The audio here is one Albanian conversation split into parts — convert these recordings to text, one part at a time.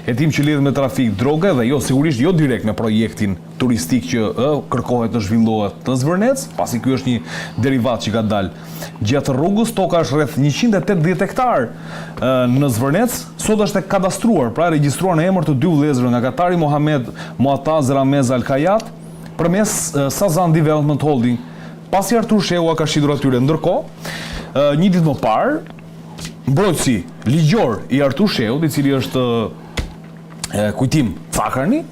hetim që lidhet me trafik droge dhe jo sigurisht jo direkt me projektin turistik që kërkohet të zhvillohet në Zvërnec, pasi ky është një derivat që ka dalë gjatë rrugës. Toka është rreth 180 hektar në Zvërnec, sot është e kadastruar, pra regjistruar në emër të dy vëllezërve nga Katari Mohamed Muataz Ramez Al Kayat përmes Sazan Development Holding, pasi Artur Shehu ka shitur atyre. Ndërkohë, një ditë më parë, mbrojtësi ligjor i Artur Shehut, i cili është Kujtim Cakarni,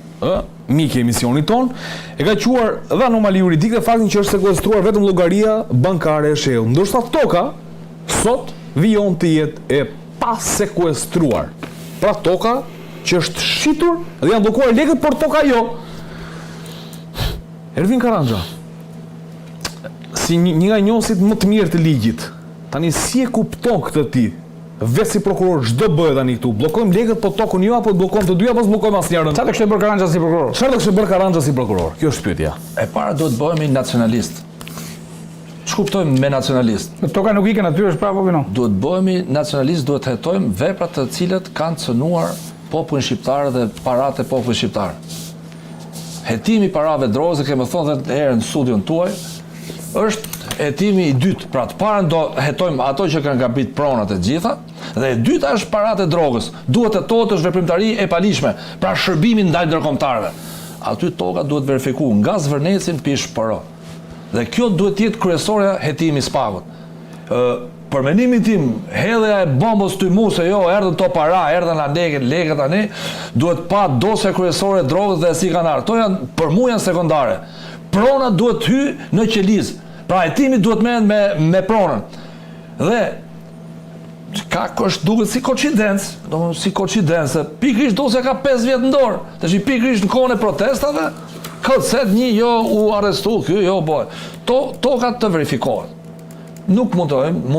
mik i emisionit ton, e ka quar dhe anomali juridike faktin që është sekuestruar vetëm llogaria bankare e Shehut. Ndoshta toka sot vijon të jetë e pasekuestruar. Pra toka që është shitur dhe janë bllokuar lekët, por toka jo. Ervin Karanja, si një nga njohësit më të mirë të ligjit, tani si e kupton këtë ti? Vetë si prokuror çdo bëhet tani këtu. Bllokojmë lekët po tokën jo, apo bllokojmë të dy, apo bllokojmë asnjërin? Çfarë kishte bërë Karanja si prokuror? Çfarë do kishte bërë Karanja si prokuror? Kjo është pyetja. E para duhet bëhemi nacionalist. Ç'kuptojmë me nacionalist? Toka nuk ikën aty, është prapë apo jo? Duhet bëhemi nacionalist, duhet hetojmë veprat të cilat kanë cënuar popullin shqiptar dhe paratë e popullit shqiptar. Hetimi parave drogës, kemi thonë edhe herë në studion tuaj, është hetimi i dytë. Pra të parën do hetojmë ato që kanë gabit pronat e gjitha, dhe e dyta është paratë e drogës. Duhet hetohet është veprimtari e palishme, pra shërbimin ndaj ndërkombëtarëve. Aty toka duhet verifikuar nga Zvërneci pish Poro. Dhe kjo duhet të jetë kryesorja hetimi i spagut. Për mendimin tim, hedhja e bombës tymuse, jo, erdhën to para, erdhën lekët tani, duhet pa dosja kryesore e drogës dhe si kanë ardhur. To janë për mua janë sekondare. Prona duhet hy në qelizë. Pra hetimi duhet merret me pronën. Dhe është duket si koincidencë, domethënë si koincidencë, pikërisht dosja ka 5 vjet në dorë. Tash pikërisht në kohën e protestave, kërcet një jo u arrestu, ky jo boj. Toka të verifikohet. Nuk mund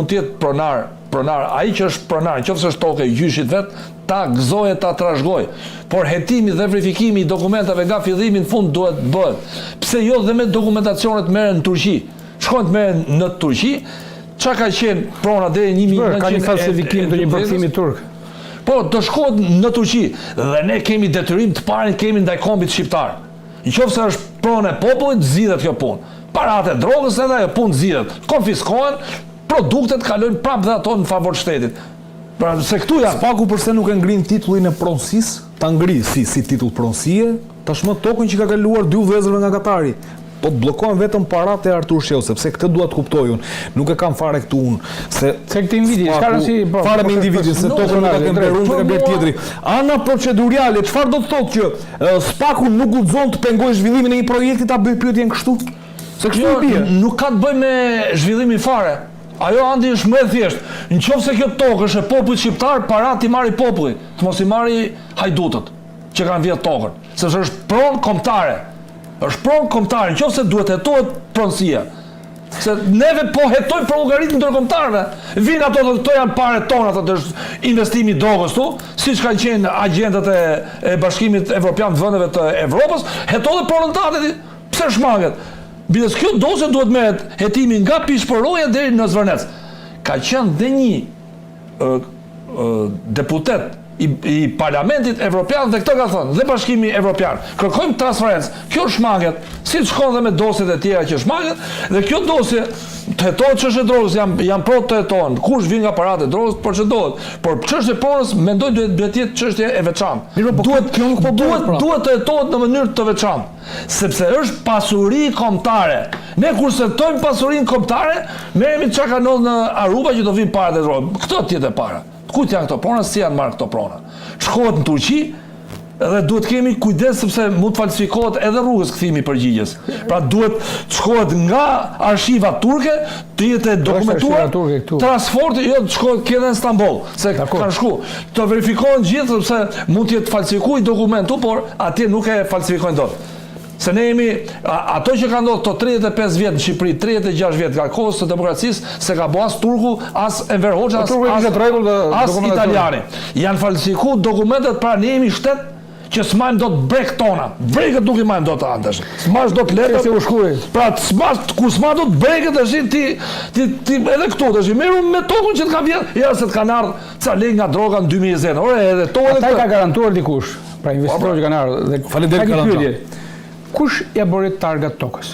të jetë pronar, ai që është pronar, nëse është tokë e gjyshit vet, ta gëzoje, ta trashëgoj. Por hetimi dhe verifikimi i dokumentave nga fillimi në fund duhet bëhet. Pse jo dhe me dokumentacionet merren në Turqi? Shkojnë të merren në Turqi, çka ka qenë prona deri 1900. Ka një falsifikim të një përkthimi turk. Po, do shkohet në Turqi dhe ne kemi detyrim të parin kemi ndaj kombit shqiptar. Nëse është pronë e popullit, zgjidhet kjo punë. Paratë e drogës edhe ajo punë zgjidhet. Konfiskohen, produktet kalojnë prapë dhe ato në favor shtetit. Pra se këtu janë. Spaku përse nuk e ngrin titullin e pronësisë, ta ngri si titull pronësie, tashmë tokën që ka kaluar dy vëllezërve nga Katari. Po bllokojnë vetëm paratë e Artur Shehu, sepse këtë dua të kuptoj unë. Nuk e kam fare këtu unë, se këtë individi, çfarë si fare me individin, se tokën nuk e kam bërë unë, ka bërë tjetri. Ana procedurale, çfarë do të thotë që Spaku nuk guxon të pengojë zhvillimin e një projekti, ta bëj pyetjen kështu? Se kështu i bie. Nuk ka të bëjë me zhvillimin fare. Ajo andi është më e thjeshtë. Nëse kjo tokë është e popullit shqiptar, paratë i marri populli, të mos i marri hajdutët që kanë vjedh tokën, sepse është pronë kombëtare. Është pronë kombëtare, nëse duhet hetohet pronësia. Se neve po hetojmë për llogaritën ndërkombëtarëve. Vinë ato thotë këto janë parë tona, thotë është investimi i drogës këtu, siç kanë qenë agjentët e Bashkimit Evropian të vendeve të Evropës, hetohet pronëtarët. Pse shmanget? Bides kjo dosje duhet merret hetimi nga Pishporoja deri në Zvërnec. Ka qenë dhe një deputet i Parlamentit Evropian dhe këto ka thënë, dhe Bashkimi Evropian, kërkojmë transparencë. Kjo shmanget, si të shkon dhe me dosjet e tjera që shmanget, dhe kjo dosje të hetohet çështja e drogës, janë pro të hetohen. Kush vjen nga paratë e drogës, procedohet. Por çështja e pronës mendoj duhet të jetë çështje e veçantë. Duhet të hetohet në mënyrë të veçantë, sepse është pasuri kombëtare. Ne kur setojmë pasurinë kombëtare, merremi çka ka ndodhur në Aruba që do vinë paratë e drogës. Këto tjetë e para. Kujt janë këto prona, si janë marrë këto prona? Shkohet në Turqi dhe duhet kemi kujdes sepse mund të falsifikohet edhe rrugës kthimi i përgjigjes. Pra duhet shkohet nga arshiva turke, të jetë dokumentuar transporti, jo të shkohet edhe në Stamboll, se kanë shku. Të verifikohen gjithë sepse mund të jetë falsifikuar dokumentu, por atje nuk e falsifikojnë dot. Se ne jemi, ato që ka ndodhur të 35 vjet në Shqipëri, 36 vjet nga kohës së demokracisë, se ka bo as turku, as Enver Hoxha, as italiani. Janë falsifikuar dokumentet, pra ne jemi shtet që s'majmë do të brek tona. Brekët nuk i majmë do të antash. S'mash do të letët. Se u shkurit. Pra, kur s'ma do të breket është ti edhe këtu është. Meru me tokën që të ka vjetë, ja se të kanë ardhë ca lek nga droga në 2020. Ore, edhe to edhe Ata i ka garantuar dikush, pra investitorë që kanë ardhur. Faleminderit Karanca. Kush ja bëri targat tokës?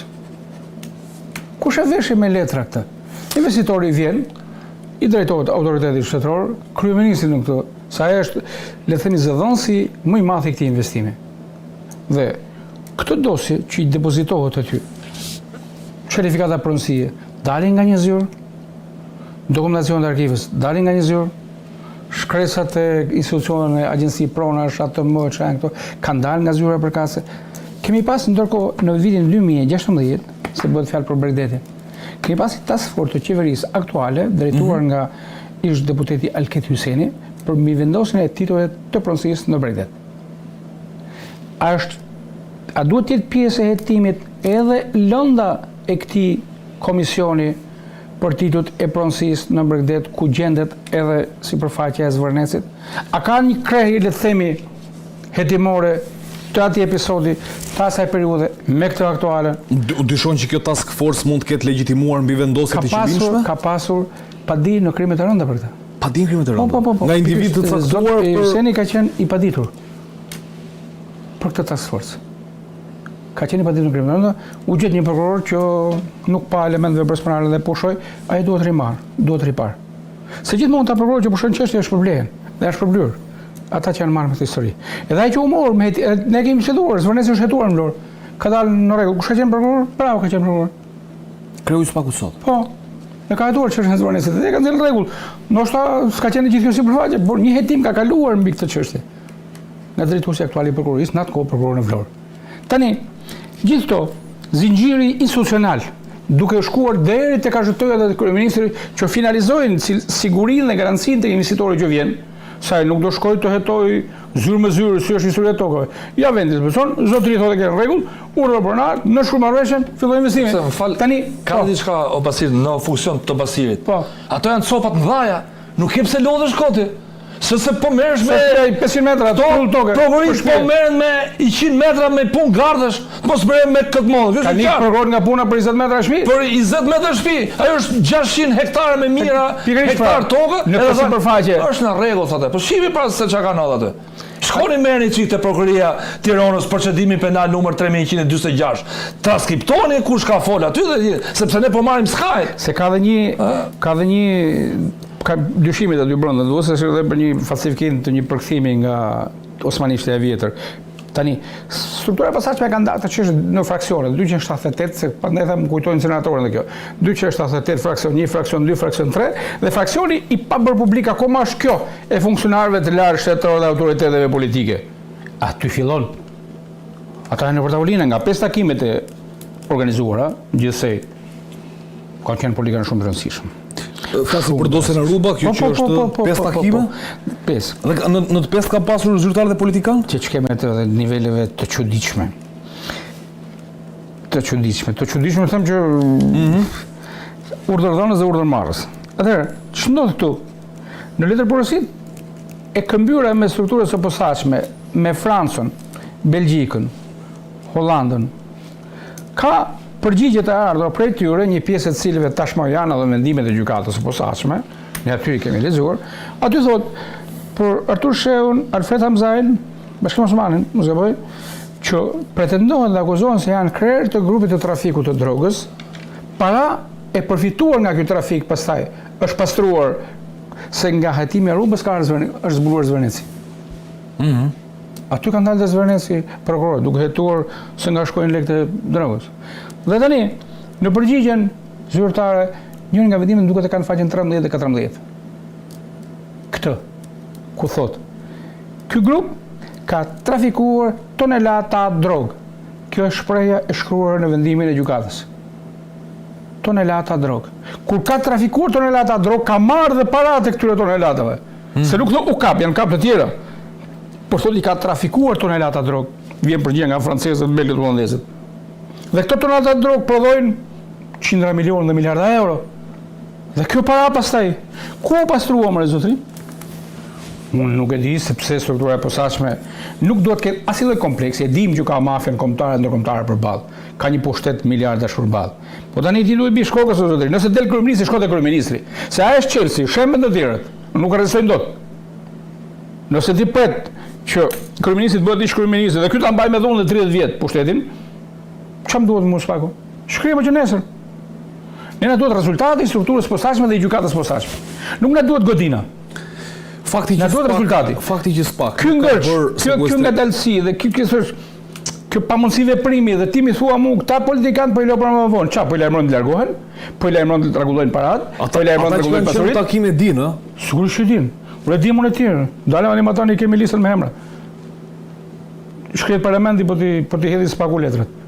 Kush e veshi me letra këtë? Investitori vjen, i drejtohet autoritetit shtetëror, kryeministri në këtë, sa e është, le të themi, zëdhënësi më i madh i këtij investimi. Dhe këtë dosje që i depozitohet aty, certifikata pronësie, dalin nga një zyrë, dokumentacionet e arkivës dalin nga një zyrë, shkresat e institucioneve, agjenci pronash, ATM, çan këto, kanë dalë nga zyra përkatëse. Kemi pas ndërkohë në vitin 2016, se bëhet fjalë për Bregdetin, kemi pas një task force të qeverisë aktuale, drejtuar nga ish deputeti Alket Hyseni, për mbi vendosjen e titujve të pronësisë në Bregdet. A duhet të jetë pjesë e hetimit edhe lënda e këtij komisioni për titujt e pronësisë në Bregdet, ku gjendet edhe sipërfaqja e Zvërnecit? A ka një krehje, le të themi, hetimore të atij episodi, të asaj periudhe me këtë aktuale? Dyshon që kjo task force mund të ketë legjitimuar mbi vendosjet e qëllimshme? Ka pasur paditur në krime të rënda për këtë. Paditur krime të rënda? Po. Nga individ të caktuar për... Hyseni ka qenë i paditur për këtë task force. Ka qenë i paditur në krime të rënda, u gjet një prokuror që nuk pa elementeve personale dhe pushoi, ai duhet rimar, duhet ripar. Se gjithmonë ta prokuror që pushon çështje është problem, dhe është përblyer. Ata që janë marrë me këtë histori. Edhe ai që u mor me ne kemi shëtuar, Zvërneci është hetuar në Vlorë. Ka dalë në rregull. Kush ka qenë prokuror? Bravo, ka qenë prokuror. Kreu i spaku sot. Po. E ka hetuar çështën e Zvërnecit. Dhe ka dhënë në rregull. Ndoshta s'ka qenë gjithë kjo sipërfaqe, por një hetim ka kaluar mbi këtë çështje. Nga drejtuesi aktual i prokurorisë, në atë kohë prokuror në Vlorë. Tani, gjithë këto, zinxhiri institucional, duke shkuar deri tek AZT-ja dhe kryeministri që finalizojnë sigurinë dhe garancinë tek investitorët që vjen, sa nuk do shkoj të hetoj zyrë me zyrë, si është historia e tokave. Ja vendi person, zotëri thotë që në rregull, urdhër pronar, në shkrumarrëveshjen, filloi investimi. Tani ka diçka o Basir në funksion të Basirit. Po. Ato janë copat mëdha, nuk ke pse lodhesh koti. Se po merresh me 500 metra tokë. Prokurorisht po merren me 100 metra me punë gardhësh, mos merren me këtë modë. Ka një prokuror nga puna për 20 metra shtëpi? Për 20 metra shtëpi. Ajo është 600 hektare me mira hektar tokë. Në këtë sipërfaqe. Është në rregull thotë. Po shihni pra se çka kanë aty. Shkoni merrni çik te prokuroria Tiranës procedimi penal numër 3146. Transkriptoni kush ka fol aty dhe sepse ne po marrim skajt. Se ka dhe një dyshimit aty brenda, duhet se është edhe për një falsifikim të një përkthimi nga Osmanishtja e vjetër. Tani, struktura e posaçme ka ndarë të çështë në fraksione, 278, se prandaj them kujtojnë senatorën dhe kjo. 278 fraksion 1, fraksion 2, fraksion 3, dhe fraksioni i pa bërë publik akoma është kjo e funksionarëve të lartë shtetëror dhe autoriteteve politike. Aty fillon. Ata janë në portavolinë nga 5 takimet e organizuara, gjithsej kanë qenë politika shumë të rëndësishme. Flasim për dosjen e Ruba, kjo që është 5 takime? 5. Dhe në të 5 ka pasur zyrtarë dhe politikanë? Që kemi atë dhe niveleve të çuditshme. Të çuditshme them që urdhërdhënës dhe urdhërmarrës. Atëherë, ç'është ndodh këtu? Në letërporositë e këmbyra me strukturës së posaçme, me Francën, Belgjikën, Hollandën, ka përgjigjet e ardhura prej tyre, një pjesë e cilëve tashmë janë edhe mendimet e gjykatës së posaçme, ne aty kemi lexuar. Aty thotë për Artur Sheun, Alfred Hamzain, Bashkim Osmanin, mos e bëj, që pretendohen dhe akuzohen se janë krerë të grupit të trafikut të drogës, para e përfituar nga ky trafik pastaj është pastruar se nga hetimi i Rrubës ka është zbuluar Zvërneci. Aty kanë dalë dhe Zvërneci prokuror, duke hetuar se nga shkojnë lekët e drogës. Dhe tani, në përgjigjen zyrtare, njëri nga vendimet duket e kanë faqen 13 dhe 14. Këtë, ku thot, ky grup ka trafikuar tonelata drogë. Kjo është shprehja e shkruar në vendimin e gjykatës. Tonelata drogë. Kur ka trafikuar tonelata drogë, ka marrë dhe paratë e këtyre tonelatave. Se nuk thot u kap, janë kap të tjera. Por thot i ka trafikuar tonelata drogë. Vjen përgjigja nga francezët, belgët, holandezët. Dhe këto tonelata drogë prodhojnë 100 milionë dhe miliarda euro. Dhe kjo para pastaj, ku u pastrua më zotri? Unë nuk e di sepse struktura e posaçme nuk duhet të ketë asnjë kompleksi. E dim që ka mafian kombëtare dhe ndërkombëtare përballë. Ka një pushtet miliardash përballë. Po tani ti duhet bish kokës o zotëri. Nëse del kryeministri, shko te kryeministri. Se ai është Chelsea, shem me të tjerët. Nuk arrestojnë dot. Nëse ti pret që kryeministri të bëhet ish kryeministri dhe ky ta mbaj me dhunë 30 vjet pushtetin, çam duhet më spaku? Shkrijmë që nesër. Ne na duhet rezultati i strukturës posaçme dhe i gjykatës posaçme. Nuk na duhet godina. Fakti që rezultati. Fakti që spak. Ky ngërç, kjo ngadalësi dhe kjo pamundësi veprimi dhe ti mi thua mu këta politikanë po i lëpërën më vonë. Qa, po i lajmëron të largohen? Po i lajmëron të rregullojnë paratë? Po i lajmëron të rregullojnë pasuritë? Ata që takime dinë, ë? Sigurisht që dinë. Ure dimën e tjerë. Dalëm animatorë i kemi listën me emra. Shkret parlamenti po ti hedhi spaku letrat.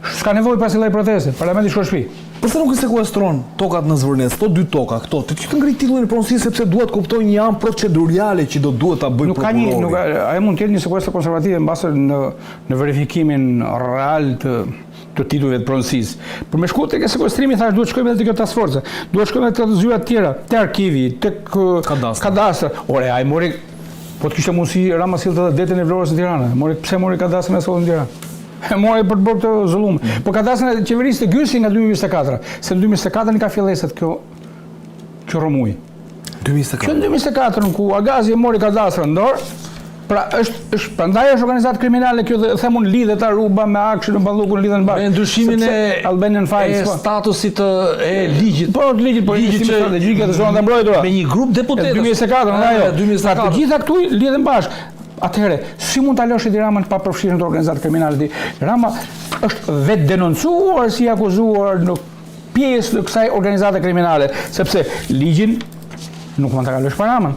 S'ka nevojë pas lloj proteste. Parlamenti shkon shtëpi. Përse nuk i sekuestron tokat në Zvërnes, këto 2 toka, këto, të ngrit titullin e pronësisë sepse duhet kuptoj një anë procedurale që duhet ta bëjë prokurori. Ai mund të jetë një sekuestër konservative mbase në verifikimin real të titujve të pronësisë. Për me shku tek sekuestrimi thash duhet shkojmë edhe te kjo task force. Duhet shkojmë edhe te zyra të tjera, te arkivi, tek kadastri. Ore, ai mori po të kishte mundësi Rama sillte edhe detin e Vlorës në Tiranë. Pse mori kadastrin e sollën në Tiranë? E mori për të bërë këtë zullum. Po kadastrin e qeverisë të Gysi nga 2024, se në 2024 ka filleset kjo rromuj. 2024. Që në 2024 ku Agazi e mori kadastrin në dorë, pra prandaj është organizatë kriminale kjo dhe themun lidhet Aruba me Akshin në Ballukun lidhen bashkë. Me ndryshimin e statusit e ligjit. Po ligjit strategjike të zonave të mbrojtura. Me një grup deputetësh. 2024, ajo. 2024. Të gjitha këtu lidhen bashkë. Atëherë, si mund ta lësh ti Ramën pa përfshirë në organizatë kriminale? Rama është vetë denoncuar si akuzuar në pjesë të kësaj organizate kriminale, sepse ligjin nuk mund ta kalosh pa Ramën.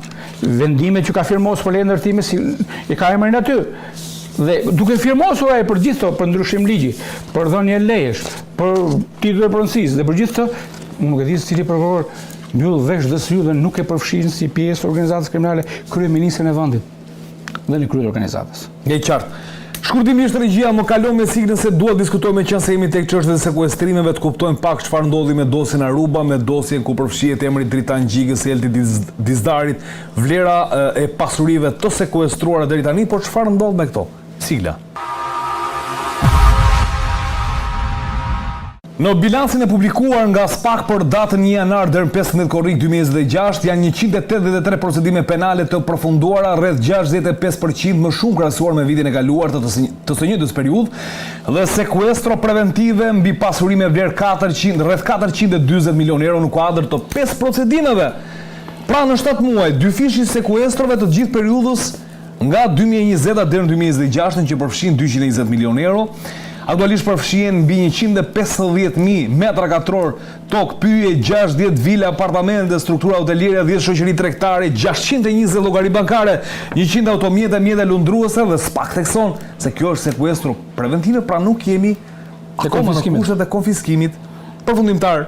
Vendimet që ka firmosur për ndërtime si e ka emrin aty. Dhe duke firmosur ai për gjithë këto, për ndryshim ligji, për dhënie lejesh, për titull e pronësisë dhe për gjithë këto, unë nuk e di se cili prokuror mbyll vesh dhe sy dhe nuk e përfshin si pjesë të organizatës kriminale kryeministrin e vendit dhe në krye organizatës. Një qartë. Shkurtimisht regjia më kalon me signën se duhet diskutojmë me qenë se jemi tek çështjet e sekuestrimeve të kuptojmë pak çfarë ndodhi me dosjen Aruba, me dosjen ku përfshihet emri Dritan Gjigës, Elti Dizdarit, vlera e pasurive të sekuestruara deri tani, por çfarë ndodh me këto? Sigla. Në bilancin e publikuar nga SPAK për datën 1 janar deri në 15 korrik 2026 janë 183 procedime penale të përfunduara, rreth 65% më shumë krahasuar me vitin e kaluar të së njëjtës periudhë, dhe sekuestro preventive mbi pasuri me vlerë rreth 440 milionë euro në kuadër të 5 procedimeve. Pra në 7 muaj, 2 fishi sekuestrove të gjithë periudhës nga 2020 deri në 2026 që përfshin 220 milionë euro. Aktualisht përfshihen mbi 150.000 metra katror tokë, pyje, 60 vila, apartamente, struktura hoteliere, 10 shoqëri tregtare, 620 llogari bankare, 100 automjete, mjete lundruese dhe SPAK thekson se kjo është sekuestro preventive, pra nuk jemi akoma në kushtet e konfiskimit përfundimtar.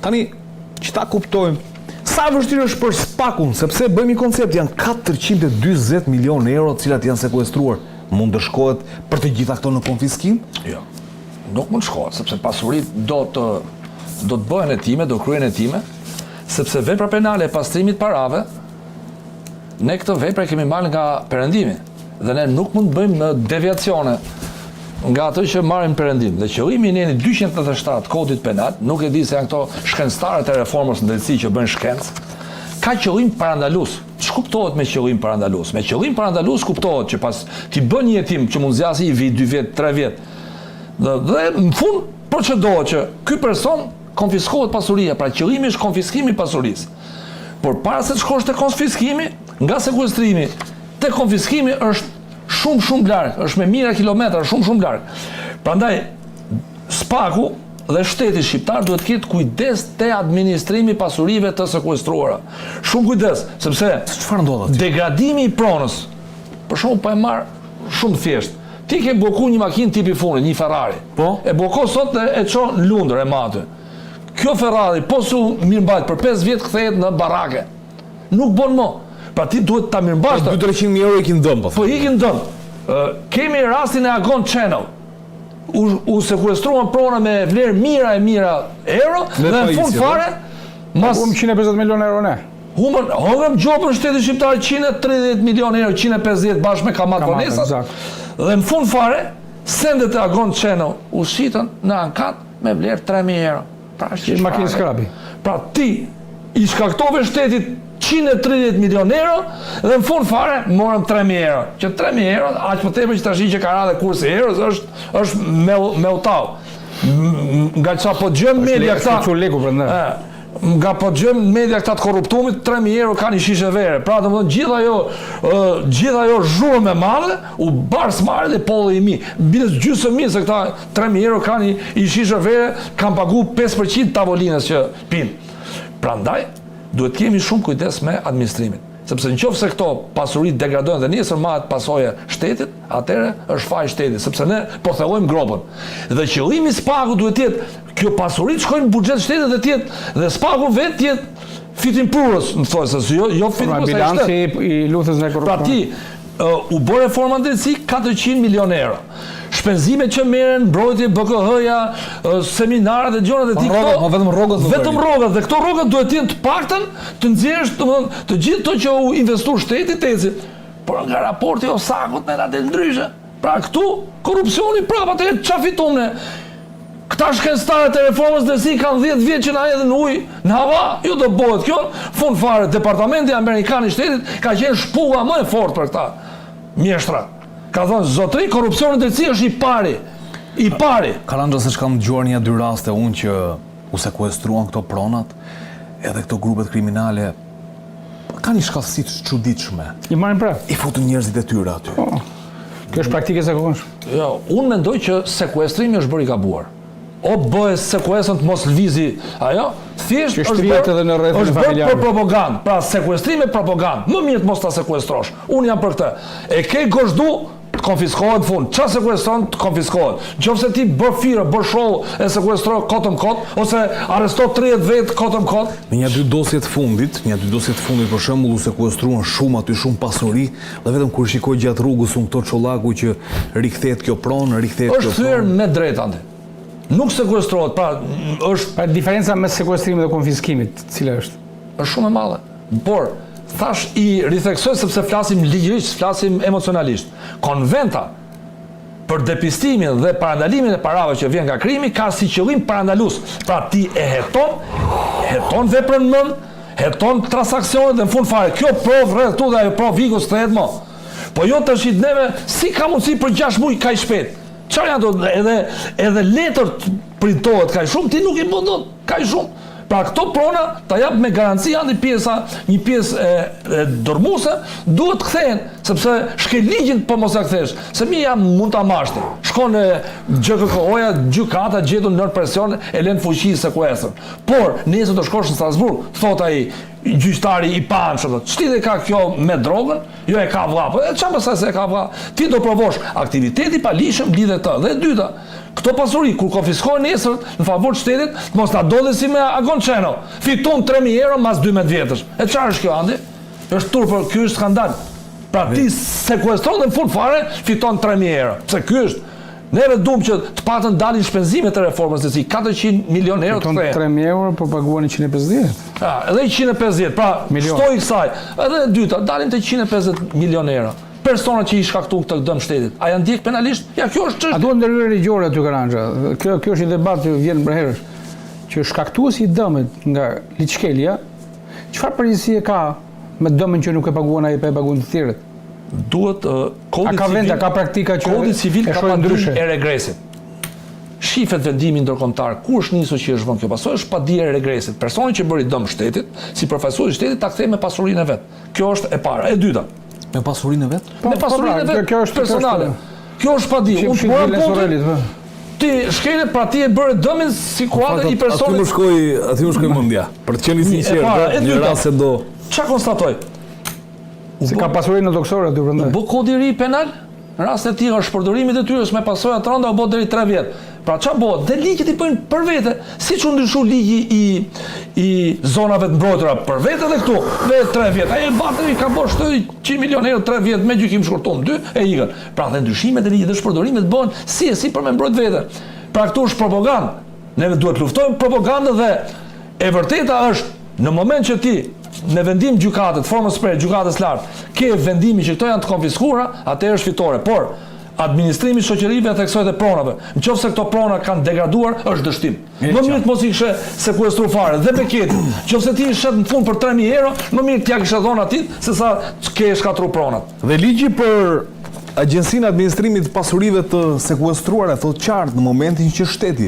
Tani, që ta kuptojmë sa vështirë është për SPAK-un, sepse bëjmë një koncept, janë 420 milionë euro cilat janë sekuestruar. Mund të shkohet për të gjitha këto në konfiskim? Jo, nuk mund të shkohet, sepse pasurit do të bëhen hetime, do kryen hetime, sepse vepra penale e pastrimit parave, ne këtë vepra kemi marrë nga perëndimi, dhe ne nuk mund të bëjmë deviacione nga ato që marrim perëndim. Dhe qëllimi i 287 kodit penal, nuk e di se janë këto shkencëtarët e reformës në drejtësi që bëjnë shkencë, ka qëllim parandalus. Ç'kuptohet me qëllim parandalus? Me qëllim parandalus kuptohet që pas ti bën një hetim që mund zgjasë 1 vit, 2 vjet, 3 vjet. Dhe në fund procedohet që ky person konfiskohet pasuria, pra qëllimi është konfiskimi i pasurisë. Por para se të shkosh te konfiskimi, nga sekuestrimi te konfiskimi është shumë larg, është me mijëra kilometra, shumë larg. Prandaj SPAK-u dhe shteti shqiptar duhet të ketë kujdes te administrimi i pasurive të sekuestruara. Shumë kujdes, sepse çfarë ndodh aty? Degradimi i pronës. Për shembull, po e marr shumë thjesht. Ti ke bllokuar një makinë tipi funit, një Ferrari. Po? E bllokon sot e çon në Lundër e matë. Kjo Ferrari po su mirëmbajt për 5 vjet kthehet në barake. Nuk bën më. Pra ti duhet ta mirëmbash. 200-300.000 euro ikin dëm, po. Po ikin dëm. Kemi rastin e Agon Channel. U sekuestruan prona me vlerë mira euro dhe në fund fare mas 150 milionë euro ne. Hongëm gjopën shtetit shqiptar 130 milion euro, 150 bashkë me kamat vonesat, dhe në fund fare, sendet e Agon Qeno u shitën në ankat me vlerë 3.000 euro. Makinë skrapi. Pra ti i shkaktove shtetit 130 milion euro dhe në fund fare morëm 3.000 euro. Që 3.000 euro, aq më tepër që tash që ka radhe kursi euros është me utau. Nga qa po gjëm media këta. Nga po gjëm media këta të korruptumit, 3.000 euro ka një shishe vere. Pra të më dhënë gjitha jo zhurë me madhe, u barës marë dhe polë i mi. Bidës gjysë mi se këta 3.000 euro ka një shishe vere, kam pagu 5% tavolines që pinë. Pra ndaj, duhet kemi shumë kujdes me administrimin. Sepse në qofë se këto pasurit degradojnë dhe njësër mahet pasoje shtetit, atëre është faj shtetit, sepse ne po thellojmë gropën. Dhe qëllimi spaku duhet tjetë, kjo pasurit shkojnë në buxhet shtetit dhe tjetë, dhe spaku vetë tjetë fitin purës, në thojë, se jo fitin purës e shtetit. Bilanci i luftës në korrupsion. Pra ti, u bë reforma drejtësi 400 milion euro. Shpenzime që merren, mbrojtje, BKH-ja, seminaret dhe gjonat e ti këto. Vetëm rrogat. Dhe këto rrogat duhet të jenë të paktën të nxjerrësh, domethënë, të gjithë to që u investu shteti tezi. Por nga raporti o sakut me natë ndryshe. Pra këtu korrupsioni prapa të çfarë fiton ne. Këta shkencëtarët e reformës drejtësi kanë 10 vjet që na hedhin ujë në hava. Jo do bëhet kjo. Fund fare departamenti amerikan i shtetit ka qenë shpulla më e fortë për këta mjeshtra. Ka thonë, zotëri, korrupsioni drejtësi është i pari. Karandra, se shkam dëgjuar një 2 raste unë që u sekuestruan këto pronat, edhe këto grupet kriminale, ka një shkallësi të çuditshme. I marrin prap. I futën njerëzit e tyre aty. Kjo është praktike e zakonshme. Jo, unë mendoj që sekuestrimi është bërë i gabuar. O bëhet sekuestrën të mos lvizi ajo, thjesht është bërë për propagandë. Pra sekuestrimi propagandë. Më mirë të mos ta sekuestrosh. Unë jam për këtë. E ke gozhdu, të konfiskohet në fund. Qa sekuestron të konfiskohet. Nëse ti bër firë, bër show e sekuestro kotëm kot, ose arresto 30 vetë kotëm kot. Në një 2 dosje të fundit, për shembull u sekuestruan shumë aty, shumë pasuri, dhe vetëm kur shikoj gjatë rrugës unë këto çollaku që rikthehet kjo pronë, rikthehet kjo pronë. Është thyer me drejtante. Nuk sekuestrohet, pra është... Pra diferenca mes sekuestrimit dhe konfiskimit, cila është? Është shumë e madhe. Por, thash i ritheksoj sepse flasim ligjërisht, flasim emocionalisht. Konventa për depistimin dhe parandalimin e parave që vjen nga krimi ka si qëllim parandalus. Pra ti e heton veprën mend, heton transaksionet dhe në fund fare. Kjo provë rreth tu dhe ajo provë vikus të hedmo. Po jo të shit neve, si ka mundësi për 6 muaj kaq shpejt? Çfarë janë do edhe letër printohet kaq shumë, ti nuk i bën dot kaq shumë. Pra këto prona ta jap me garanci janë një pjesë e dormuese, duhet kthehen, sepse shkel ligjin po mos ja kthesh. Se mi jam mund ta mashte. Shkon GKK-ja, gjykata gjetun nën presion e lën fuqi sekuestër. Por nesër do shkosh në Strasburg, thot ai gjyqtari i panshëm, ç'ti ka kjo me drogën? Jo e ka vlla. Po çfarë mësoj se e ka vlla? Ti do provosh aktiviteti pa lishëm lidhet të. Dhe e dyta, këto pasuri kur konfiskohen nesër në favor të shtetit, mos ta dodhe si me Agon Qeno. Fiton 3.000 euro mas 12 vjetësh. E çfarë është kjo andi? Është turp, ky është skandal. Pra ti sekuestron dhe në fund fare fiton 3.000 euro. Pse ky është? Neve duam që të patën dalin shpenzimet e reformës të si 400 milion euro të kthehen. 3.000 euro po paguan 150. Edhe 150, pra shtoj kësaj. Edhe e dyta, dalin të 150 milion euro. Persona që i shkaktuan këtë dëm shtetit, a janë ndjek penalisht? Ja, kjo është çështje. A duhet ndërhyrje ligjore aty Karandra? Kjo është një debat që vjen për herësh. Që shkaktuesi i dëmit nga liçkelja, çfarë përgjegjësie ka me dëmin që nuk e paguan ai pa e paguan të tjerët? Duhet ka praktika që Kodi civil ka padrejtë e regresit. Shifet vendimin ndërkombëtar, kur është nisur që është vënë kjo pasojë, është padije e regresit. Personi që bëri dëm shtetit, si përfaqësues i shtetit, ta kthej me pasurinë e vet. Kjo është e para. E dyta, me pasurinë e vet? Me pasurinë e vet. Kjo është personale. Kjo është padije. Unë po ti shkelet pra ti e bëre dëmin si kuadër i personit. Aty më shkoi mendja. Për të qenë sinqert, në rast se do. Çfarë konstatoj? Se ka pasurinë toksore aty brenda. U bë kodi i ri penal? Në rast të tillë është përdorimi i detyrës me pasoja të rënda u bë deri 3 vjet. Pra çfarë bëhet? Dhe ligjit i bëjnë për vete, siç u ndryshu ligji i zonave të mbrojtura për vete dhe këtu, dhe 3 vjet. Ai Elbati ka bërë shtoj 100 milion euro 3 vjet me gjykim shkurtuar 2 e ikën. Pra dhe ndryshimet e ligjit dhe shpërdorimet bëhen si për me mbrojt vete. Pra këtu është propagandë. Ne duhet luftojmë propagandën dhe e vërteta është në moment që ti në vendim gjykatët, formës së gjykatës lartë, ke vendimi që këto janë të konfiskuara, atëherë është fitore. Por administrimi i shoqërive theksoj të pronave. Nëse këto prona kanë degraduar, është dështim. Më mirë të mos i kishe sekuestruar fare dhe beketin. Nëse ti i shet në fund për 3.000 euro, më mirë t'ja kishe dhënë atit se sa ke shkatruar pronat. Dhe ligji për Agjencinë e Administrimit të Pasurive të Sekuestruara thotë qartë në momentin që shteti